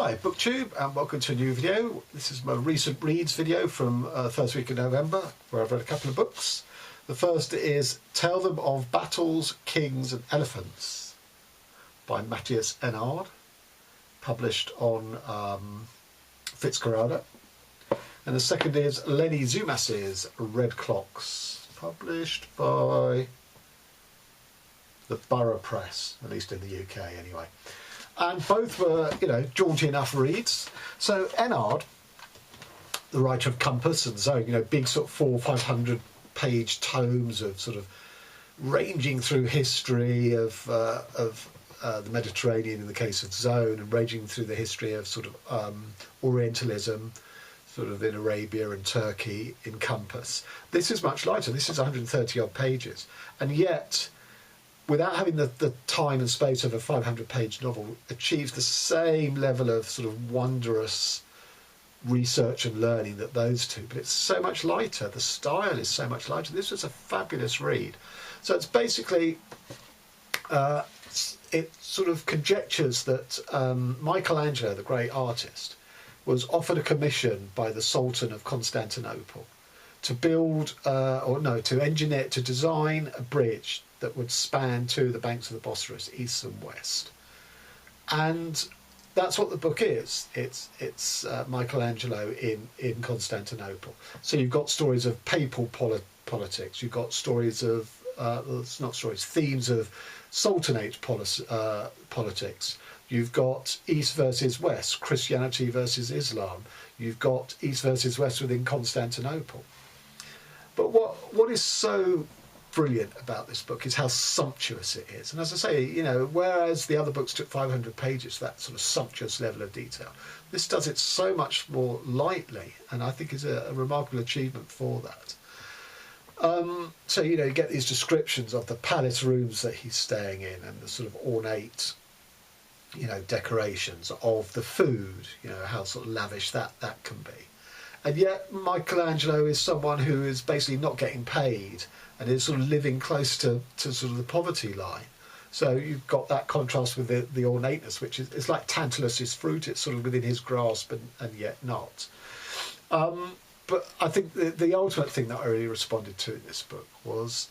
Hi BookTube, and welcome to a new video. This is my recent reads video from first week of November, where I've read a couple of books. The first is Tell Them of Battles, Kings and Elephants by Mathias Enard, published on Fitzcarraldo. And the second is Leni Zumas's Red Clocks, published by the Borough Press, at least in the UK anyway. And both were, jaunty enough reads. So Enard, the writer of Compass and Zone, big sort of 400-500 page tomes of sort of ranging through history of the Mediterranean in the case of Zone, and ranging through the history of sort of Orientalism, sort of in Arabia and Turkey in Compass. This is much lighter. This is 130 odd pages, and yet, without having the time and space of a 500-page novel, achieves the same level of sort of wondrous research and learning that those two. But it's so much lighter. The style is so much lighter. This was a fabulous read. So it's basically, it sort of conjectures that Michelangelo, the great artist, was offered a commission by the Sultan of Constantinople to build, to engineer, to design a bridge that would span to the banks of the Bosphorus, east and west. And that's what the book is. It's Michelangelo in Constantinople. So you've got stories of papal politics. You've got stories of, themes of Sultanate politics. You've got East versus West, Christianity versus Islam. You've got East versus West within Constantinople. But what is so brilliant about this book is how sumptuous it is. And as I say, whereas the other books took 500 pages, that sort of sumptuous level of detail, this does it so much more lightly, and I think is a remarkable achievement for that. So, you get these descriptions of the palace rooms that he's staying in and the sort of ornate, decorations of the food, how sort of lavish that can be. And yet Michelangelo is someone who is basically not getting paid and is sort of living close to sort of the poverty line. So you've got that contrast with the ornateness, which is, it's like Tantalus's fruit. It's sort of within his grasp and yet not. But I think the ultimate thing that I really responded to in this book was,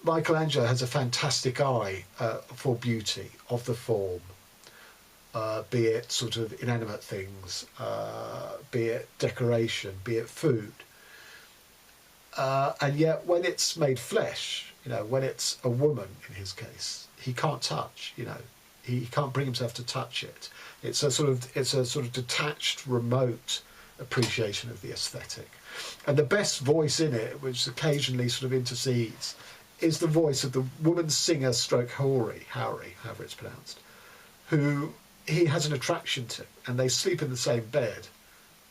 Michelangelo has a fantastic eye for beauty of the form, be it sort of inanimate things, be it decoration, be it food. And yet when it's made flesh, when it's a woman in his case, he can't touch, he can't bring himself to touch it. It's a sort of detached, remote appreciation of the aesthetic. And the best voice in it, which occasionally sort of intercedes, is the voice of the woman singer stroke Houri, however it's pronounced, who he has an attraction to, and they sleep in the same bed,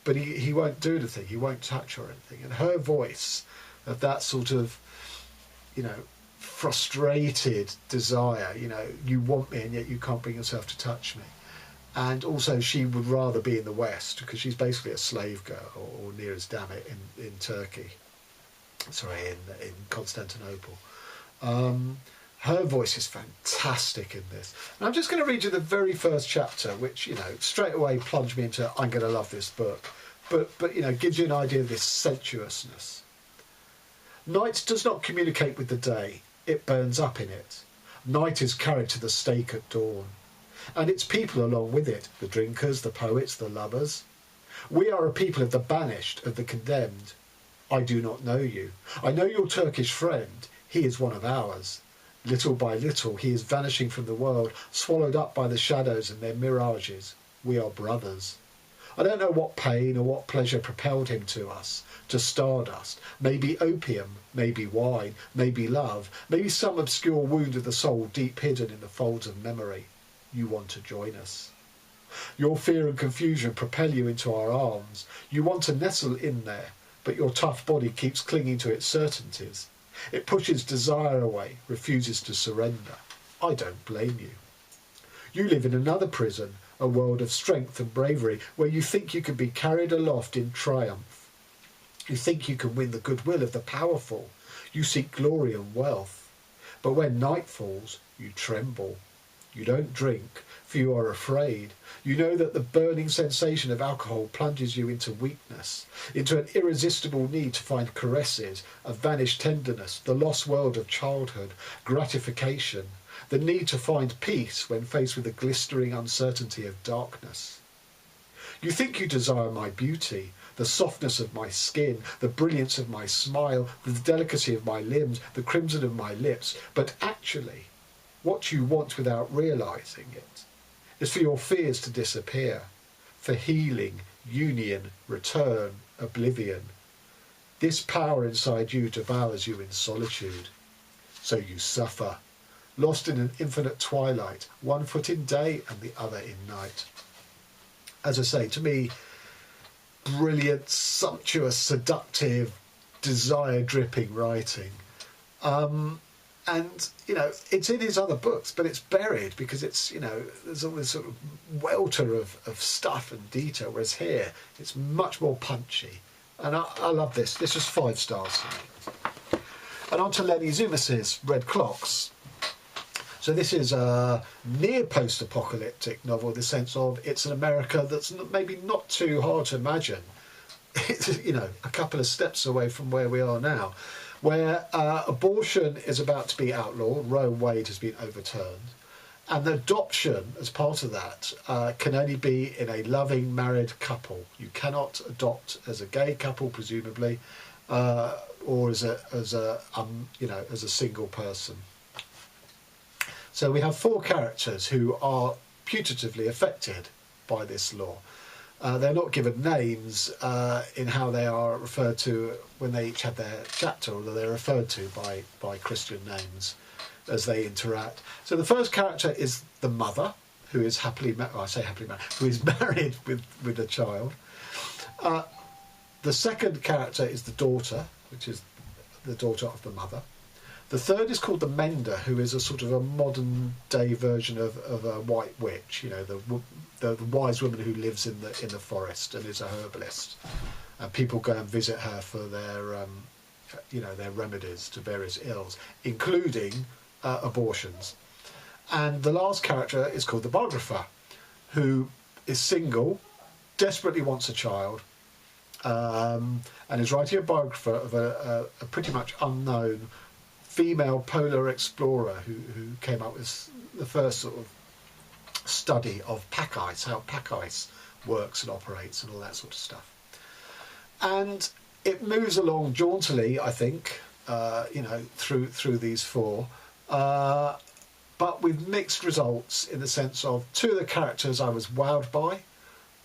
but he won't do anything, he won't touch her or anything. And her voice of that sort of, frustrated desire, you want me and yet you can't bring yourself to touch me. And also she would rather be in the West, because she's basically a slave girl, or near as damn it, in Turkey. Sorry, in Constantinople. Her voice is fantastic in this. And I'm just going to read you the very first chapter, which, straight away plunged me into, I'm going to love this book. But gives you an idea of this sensuousness. Night does not communicate with the day. It burns up in it. Night is carried to the stake at dawn. And its people along with it, the drinkers, the poets, the lovers. We are a people of the banished, of the condemned. I do not know you. I know your Turkish friend. He is one of ours. Little by little, he is vanishing from the world, swallowed up by the shadows and their mirages. We are brothers. I don't know what pain or what pleasure propelled him to us, to stardust. Maybe opium, maybe wine, maybe love, maybe some obscure wound of the soul deep hidden in the folds of memory. You want to join us. Your fear and confusion propel you into our arms. You want to nestle in there, but your tough body keeps clinging to its certainties. It pushes desire away, refuses to surrender. I don't blame you. You live in another prison, a world of strength and bravery, where you think you can be carried aloft in triumph. You think you can win the goodwill of the powerful. You seek glory and wealth. But when night falls, you tremble. You don't drink, for you are afraid. You know that the burning sensation of alcohol plunges you into weakness, into an irresistible need to find caresses, a vanished tenderness, the lost world of childhood, gratification, the need to find peace when faced with the glistering uncertainty of darkness. You think you desire my beauty, the softness of my skin, the brilliance of my smile, the delicacy of my limbs, the crimson of my lips, but actually, what you want without realising it is for your fears to disappear, for healing, union, return, oblivion. This power inside you devours you in solitude. So you suffer, lost in an infinite twilight, one foot in day and the other in night. As I say, to me, brilliant, sumptuous, seductive, desire-dripping writing. And, you know, it's in his other books, but it's buried because it's, you know, there's all this sort of welter of stuff and detail, whereas here it's much more punchy. And I love this. This was 5 stars for me. And on to Leni Zumas's Red Clocks. So this is a near post-apocalyptic novel in the sense of it's an America that's maybe not too hard to imagine. It's, you know, a couple of steps away from where we are now, where abortion is about to be outlawed. Roe v. Wade has been overturned. And adoption, as part of that, can only be in a loving married couple. You cannot adopt as a gay couple, presumably, or as a single person. So we have 4 characters who are putatively affected by this law. They're not given names in how they are referred to when they each have their chapter, although they're referred to by Christian names as they interact. So the first character is the mother, who is who is married with a child. The second character is the daughter, which is the daughter of the mother. The third is called the mender, who is a sort of a modern day version of a white witch, you know, the wise woman who lives in the forest and is a herbalist. And people go and visit her for their their remedies to various ills, including abortions. And the last character is called the biographer, who is single, desperately wants a child, and is writing a biographer of a pretty much unknown female polar explorer who came up with the first sort of study of pack ice, how pack ice works and operates and all that sort of stuff. And it moves along jauntily, I think, through these 4, but with mixed results in the sense of 2 of the characters I was wowed by,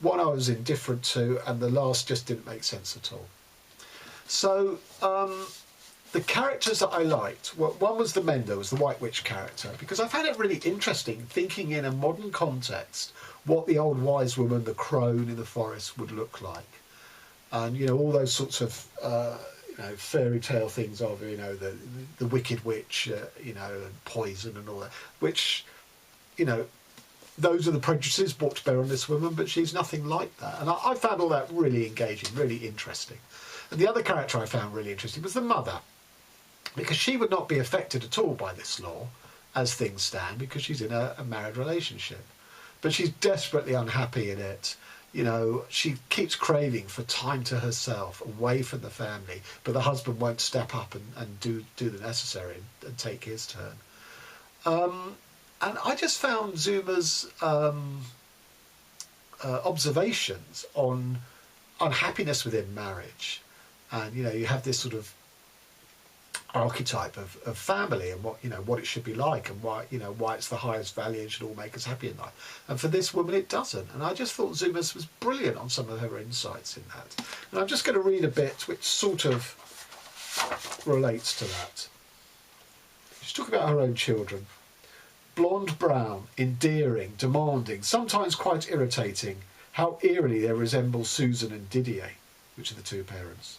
1 I was indifferent to, and the last just didn't make sense at all. So the characters that I liked, one was the mender, was the White Witch character, because I found it really interesting thinking in a modern context what the old wise woman, the crone in the forest, would look like. And, you know, all those sorts of, fairy tale things of, the wicked witch, and poison and all that, which, those are the prejudices brought to bear on this woman, but she's nothing like that. And I found all that really engaging, really interesting. And the other character I found really interesting was the mother, because she would not be affected at all by this law as things stand, because she's in a married relationship. But she's desperately unhappy in it. You know, she keeps craving for time to herself, away from the family, but the husband won't step up and do the necessary and take his turn. And I just found Zuma's observations on unhappiness within marriage. And, you have this sort of archetype of family and what it should be like, and why it's the highest value and should all make us happy in life. And for this woman it doesn't. And I just thought Zumas was brilliant on some of her insights in that. And I'm just going to read a bit which sort of relates to that. She's talking about her own children. Blonde brown, endearing, demanding, sometimes quite irritating. How eerily they resemble Susan and Didier, which are the 2 parents.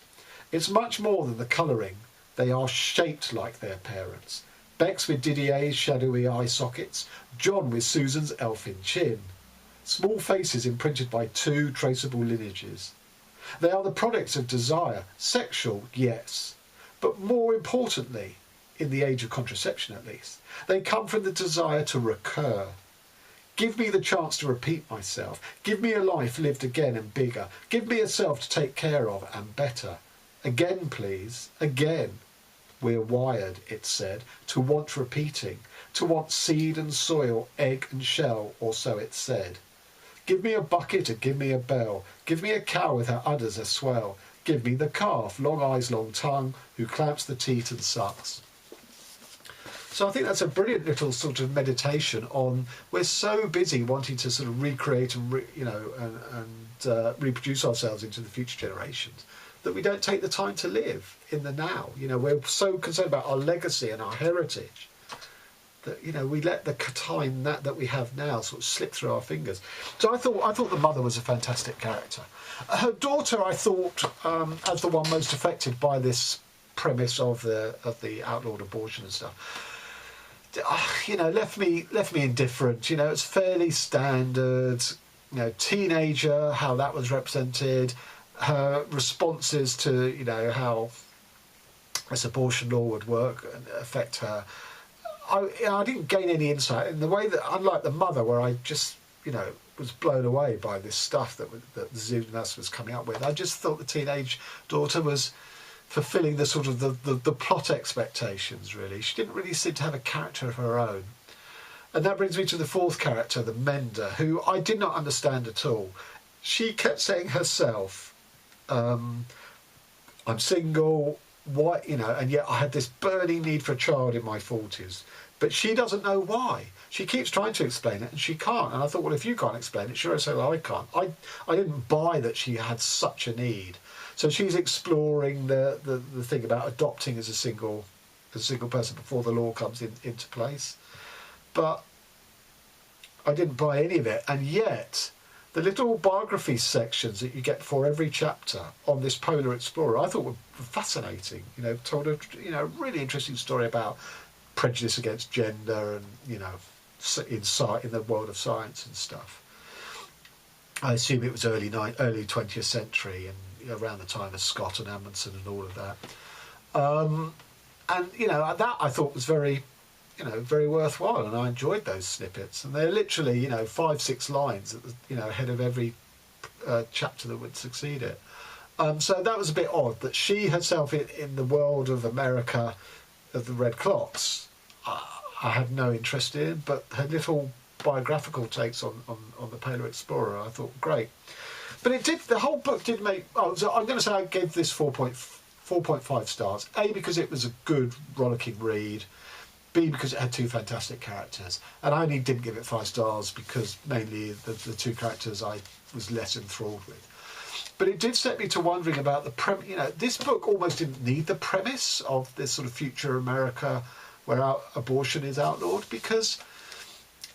It's much more than the colouring. They are shaped like their parents. Bex with Didier's shadowy eye sockets, John with Susan's elfin chin. Small faces imprinted by 2 traceable lineages. They are the products of desire, sexual, yes, but more importantly, in the age of contraception at least, they come from the desire to recur, Give me the chance to repeat myself. Give me a life lived again and bigger. Give me a self to take care of and better. Again, please, again. We're wired, it said, to want repeating, to want seed and soil, egg and shell, or so it said. Give me a bucket and give me a bell. Give me a cow with her udders a swell. Give me the calf, long eyes, long tongue, who clamps the teat and sucks. So I think that's a brilliant little sort of meditation on, we're so busy wanting to sort of recreate and reproduce ourselves into the future generations that we don't take the time to live in the now. You know, we're so concerned about our legacy and our heritage that, you know, we let the time that we have now sort of slip through our fingers. So I thought the mother was a fantastic character. Her daughter, I thought, as the one most affected by this premise of the outlawed abortion and stuff, you know, left me indifferent. You know, it's fairly standard. You know, teenager, how that was represented, her responses to, you know, how this abortion law would work and affect her. I didn't gain any insight in the way that, unlike the mother, where I just, you know, was blown away by this stuff that Zumas was coming up with. I just thought the teenage daughter was fulfilling the sort of the plot expectations, really. She didn't really seem to have a character of her own. And that brings me to the fourth character, the mender, who I did not understand at all. She kept saying herself, I'm single, why, you know, and yet I had this burning need for a child in my 40s. But she doesn't know why. She keeps trying to explain it and she can't. And I thought, well, if you can't explain it, sure as hell I can't. I didn't buy that she had such a need. So she's exploring the thing about adopting as a single person before the law comes into place. But I didn't buy any of it. And yet, the little biography sections that you get for every chapter on this polar explorer, I thought were fascinating. You know, told a really interesting story about prejudice against gender and, you know, in the world of science and stuff. I assume it was early 20th century and around the time of Scott and Amundsen and all of that. And, you know, that I thought was very worthwhile, and I enjoyed those snippets. And they're literally, 5-6 lines at the, ahead of every chapter that would succeed it. So that was a bit odd that she herself in the world of America of the red clocks, I had no interest in, but her little biographical takes on the Polar Explorer, I thought great. But the whole book did make, so I'm going to say I gave this 4.5 stars. A, because it was a good rollicking read. B, because it had two fantastic characters. And I only didn't give it 5 stars because mainly the two characters I was less enthralled with. But it did set me to wondering about the premise. This book almost didn't need the premise of this sort of future America where abortion is outlawed, because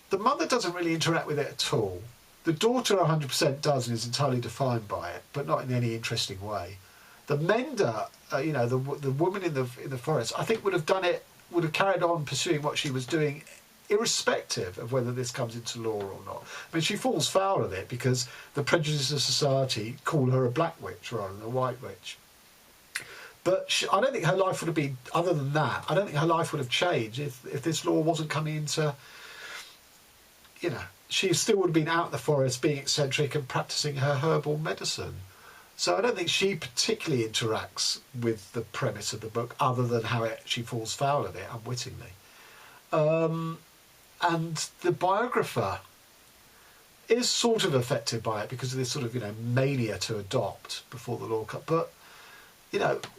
the mother doesn't really interact with it at all. The daughter 100% does and is entirely defined by it, but not in any interesting way. The mender, the woman in the forest, I think would have carried on pursuing what she was doing, irrespective of whether this comes into law or not. I mean, she falls foul of it because the prejudices of society call her a black witch rather than a white witch. But I don't think her life would have been, other than that, I don't think her life would have changed if this law wasn't coming into, she still would have been out in the forest being eccentric and practising her herbal medicine. So I don't think she particularly interacts with the premise of the book, other than how she falls foul of it unwittingly. And the biographer is sort of affected by it because of this sort of, mania to adopt before the law cut. But,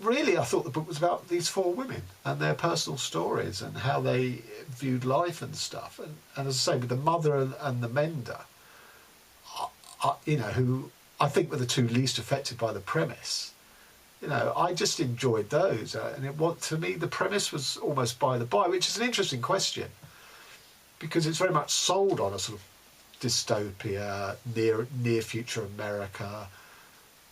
really I thought the book was about these 4 women and their personal stories and how they viewed life and stuff. And as I say, with the mother and the mender, who I think were the 2 least affected by the premise. I just enjoyed those. To me, the premise was almost by the by, which is an interesting question, because it's very much sold on a sort of dystopia, near future America,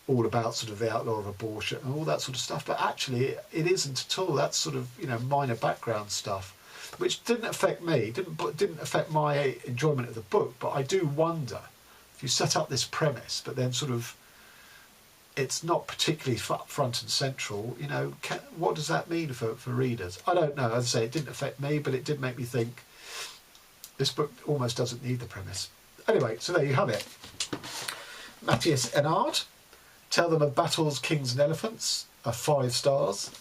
all about sort of the outlaw of abortion and all that sort of stuff. But actually, it isn't at all. That's sort of, minor background stuff, which didn't affect me, didn't affect my enjoyment of the book. But I do wonder, if you set up this premise, but then sort of it's not particularly front and central, what does that mean for readers? I don't know. As I say, it didn't affect me, but it did make me think, This book almost doesn't need the premise. Anyway, so there you have it. Mathias Enard, Tell Them of Battles, Kings and Elephants, 5 stars,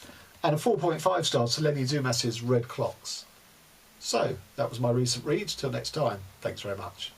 and a 4.5 stars to Leni Zumas' Red Clocks. So, that was my recent read. Till next time, thanks very much.